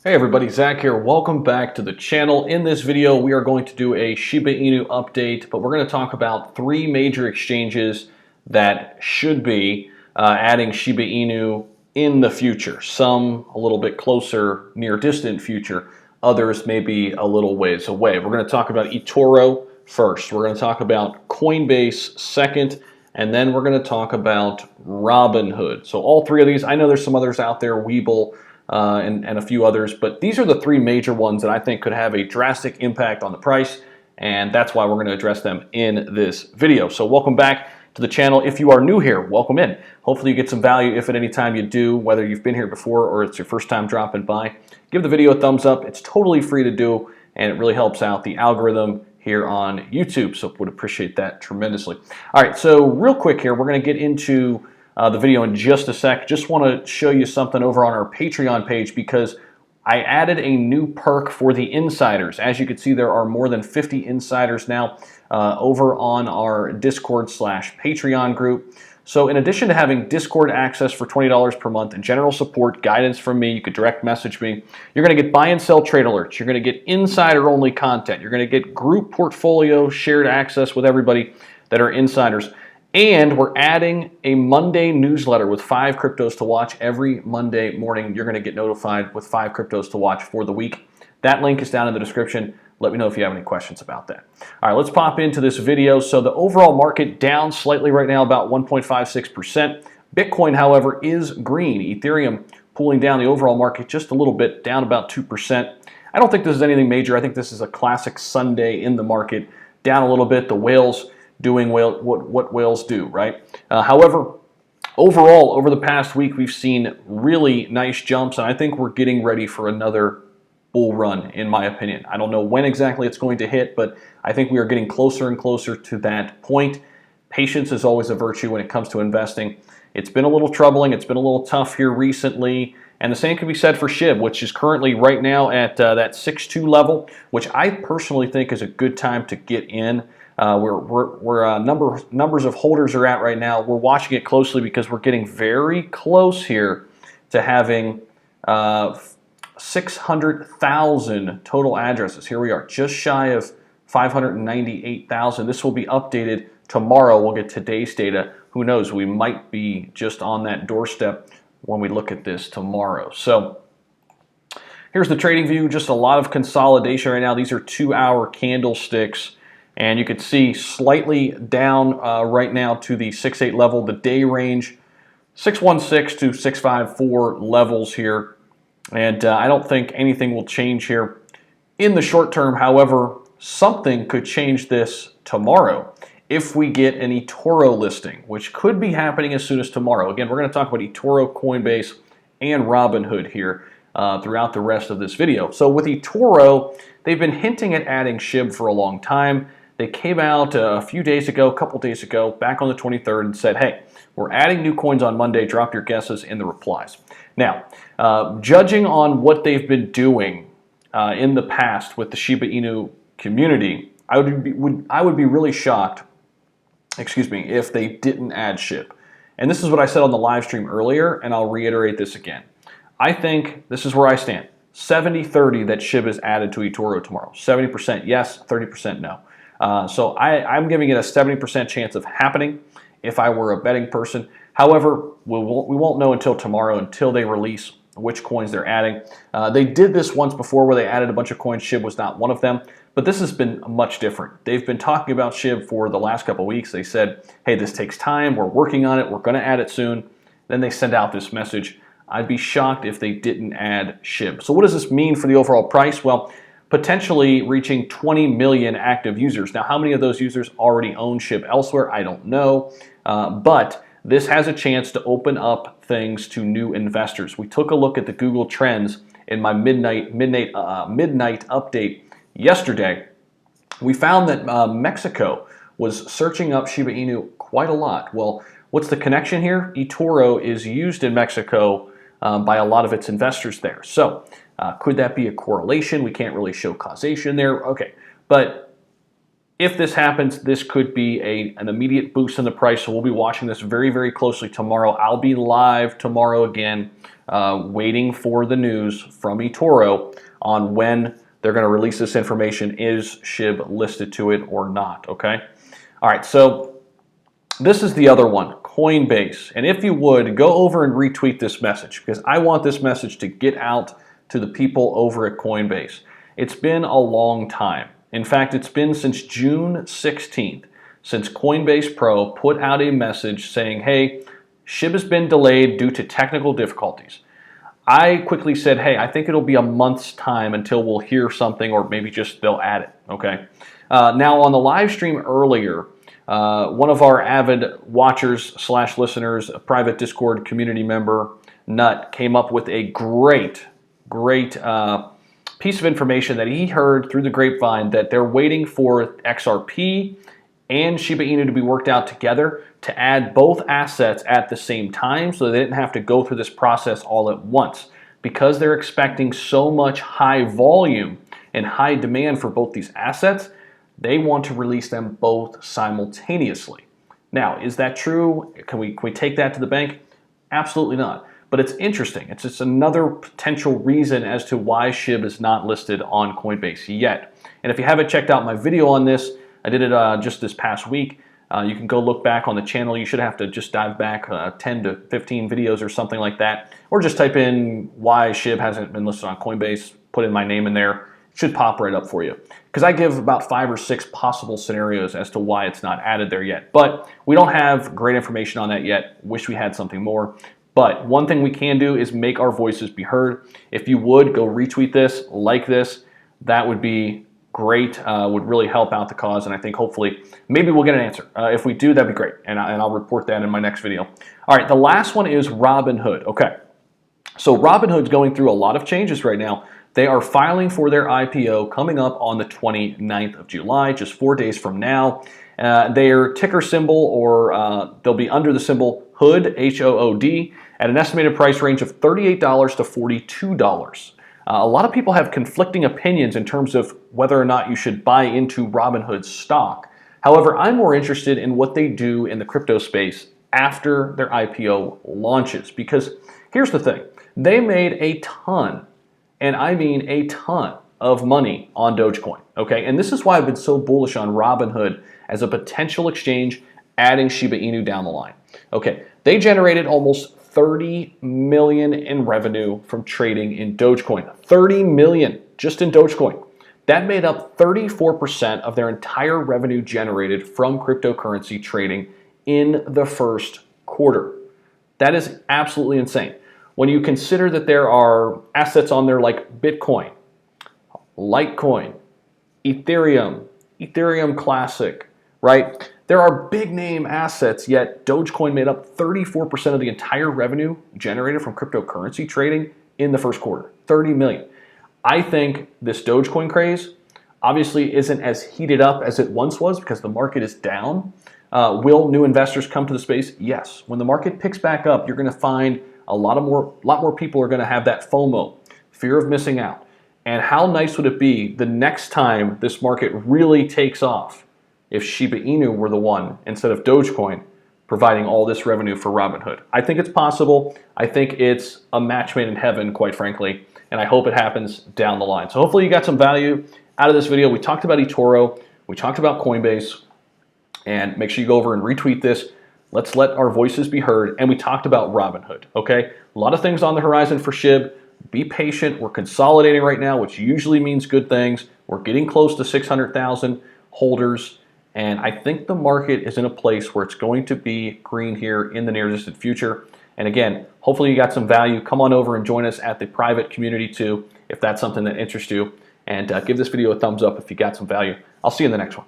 Hey everybody, Zach here. Welcome back to the channel. In this video, we are going to do a Shiba Inu update, but we're going to talk about three major exchanges that should be adding Shiba Inu in the future. Some a little bit closer, near distant future. Others maybe a little ways away. We're going to talk about Etoro first. We're going to talk about Coinbase second, and then we're going to talk about Robinhood. So all three of these, I know there's some others out there, Webull, and a few others, but these are the three major ones that I think could have a drastic impact on the price, and that's why we're going to address them in this video. So welcome back to the channel. If you are new here, welcome in. Hopefully you get some value if at any time you do, whether you've been here before or it's your first time dropping by. Give the video a thumbs up. It's totally free to do, and it really helps out the algorithm here on YouTube, so would appreciate that tremendously. All right, so real quick here, we're going to get into the video in just a sec. Just want to show you something over on our Patreon page because I added a new perk for the insiders. As you can see, there are more than 50 insiders now over on our Discord/Patreon group. So in addition to having Discord access for $20 per month and general support, guidance from me, you could direct message me. You're going to get buy and sell trade alerts. You're going to get insider only content. You're going to get group portfolio shared access with everybody that are insiders. And we're adding a Monday newsletter with 5 cryptos to watch every Monday morning. You're going to get notified with 5 cryptos to watch for the week. That link is down in the description. Let me know if you have any questions about that. All right, let's pop into this video. So the overall market down slightly right now, about 1.56%. Bitcoin, however, is green. Ethereum pulling down the overall market just a little bit, down about 2%. I don't think this is anything major. I think this is a classic Sunday in the market, down a little bit. The whales doing what whales do, right? However, overall, over the past week, we've seen really nice jumps, and I think we're getting ready for another bull run, in my opinion. I don't know when exactly it's going to hit, but I think we are getting closer and closer to that point. Patience is always a virtue when it comes to investing. It's been a little troubling. It's been a little tough here recently, and the same can be said for SHIB, which is currently right now at that 6.2 level, which I personally think is a good time to get in. Where numbers of holders are at right now. We're watching it closely because we're getting very close here to having 600,000 total addresses. Here we are, just shy of 598,000. This will be updated tomorrow. We'll get today's data. Who knows? We might be just on that doorstep when we look at this tomorrow. So here's the trading view. Just a lot of consolidation right now. These are 2-hour candlesticks. And you can see slightly down right now to the 6.8 level, the day range, 616 to 654 levels here. And I don't think anything will change here in the short term. However, something could change this tomorrow if we get an Etoro listing, which could be happening as soon as tomorrow. Again, we're going to talk about Etoro, Coinbase, and Robinhood here throughout the rest of this video. So with Etoro, they've been hinting at adding SHIB for a long time. They came out a few days ago, a couple days ago, back on the 23rd and said, hey, we're adding new coins on Monday. Drop your guesses in the replies. Now, judging on what they've been doing in the past with the Shiba Inu community, I would be really shocked, if they didn't add SHIB. And this is what I said on the live stream earlier, and I'll reiterate this again. I think this is where I stand. 70-30 that SHIB is added to Etoro tomorrow. 70% yes, 30% no. So I'm giving it a 70% chance of happening if I were a betting person. However, we won't know until tomorrow, until they release which coins they're adding. They did this once before where they added a bunch of coins. SHIB was not one of them, but this has been much different. They've been talking about SHIB for the last couple of weeks. They said, hey, this takes time. We're working on it. We're going to add it soon. Then they send out this message. I'd be shocked if they didn't add SHIB. So what does this mean for the overall price? Well, potentially reaching 20 million active users. Now, how many of those users already own SHIB elsewhere? I don't know, but this has a chance to open up things to new investors. We took a look at the Google Trends in my midnight update yesterday. We found that Mexico was searching up Shiba Inu quite a lot. Well, what's the connection here? Etoro is used in Mexico by a lot of its investors there. So could that be a correlation? We can't really show causation there. Okay, but if this happens, this could be an immediate boost in the price. So we'll be watching this very, very closely tomorrow. I'll be live tomorrow again waiting for the news from Etoro on when they're going to release this information. Is SHIB listed to it or not? Okay. All right. So this is the other one, Coinbase. And if you would, go over and retweet this message, because I want this message to get out to the people over at Coinbase. It's been a long time. In fact, it's been since June 16th, since Coinbase Pro put out a message saying, hey, SHIB has been delayed due to technical difficulties. I quickly said, hey, I think it'll be a month's time until we'll hear something, or maybe just they'll add it, okay? Now, on the live stream earlier, one of our avid watchers / listeners, a private Discord community member, Nut, came up with a great piece of information that he heard through the grapevine, that they're waiting for XRP and Shiba Inu to be worked out together to add both assets at the same time, so they didn't have to go through this process all at once. Because they're expecting so much high volume and high demand for both these assets, they want to release them both simultaneously. Now, is that true? Can we take that to the bank? Absolutely not. But it's interesting. It's just another potential reason as to why SHIB is not listed on Coinbase yet. And if you haven't checked out my video on this, I did it just this past week. You can go look back on the channel. You should have to just dive back 10 to 15 videos or something like that. Or just type in why SHIB hasn't been listed on Coinbase, put in my name in there. It should pop right up for you. Because I give about 5 or 6 possible scenarios as to why it's not added there yet. But we don't have great information on that yet. Wish we had something more. But one thing we can do is make our voices be heard. If you would, go retweet this, like this. That would be great, would really help out the cause, and I think hopefully maybe we'll get an answer. If we do, that'd be great, and I'll report that in my next video. All right, the last one is Robinhood. Okay, so Robinhood's going through a lot of changes right now. They are filing for their IPO coming up on the 29th of July, just 4 days from now. Their ticker symbol, or they'll be under the symbol HOOD, H-O-O-D, at an estimated price range of $38 to $42. A lot of people have conflicting opinions in terms of whether or not you should buy into Robinhood's stock. However, I'm more interested in what they do in the crypto space after their IPO launches, because here's the thing. They made a ton, and I mean a ton, of money on Dogecoin, okay? And this is why I've been so bullish on Robinhood as a potential exchange, adding Shiba Inu down the line. Okay, they generated almost 30 million in revenue from trading in Dogecoin. 30 million just in Dogecoin. That made up 34% of their entire revenue generated from cryptocurrency trading in the first quarter. That is absolutely insane. When you consider that there are assets on there like Bitcoin, Litecoin, Ethereum, Ethereum Classic, right? There are big name assets, yet Dogecoin made up 34% of the entire revenue generated from cryptocurrency trading in the first quarter, 30 million. I think this Dogecoin craze obviously isn't as heated up as it once was because the market is down. Will new investors come to the space? Yes. When the market picks back up, you're going to find a lot more people are going to have that FOMO, fear of missing out. And how nice would it be the next time this market really takes off if Shiba Inu were the one instead of Dogecoin providing all this revenue for Robinhood? I think it's possible. I think it's a match made in heaven, quite frankly, and I hope it happens down the line. So hopefully you got some value out of this video. We talked about Etoro, we talked about Coinbase, and make sure you go over and retweet this. Let's let our voices be heard, and we talked about Robinhood, okay? A lot of things on the horizon for SHIB. Be patient. We're consolidating right now, which usually means good things. We're getting close to 600,000 holders. And I think the market is in a place where it's going to be green here in the near distant future. And again, hopefully you got some value. Come on over and join us at the private community too, if that's something that interests you. And give this video a thumbs up if you got some value. I'll see you in the next one.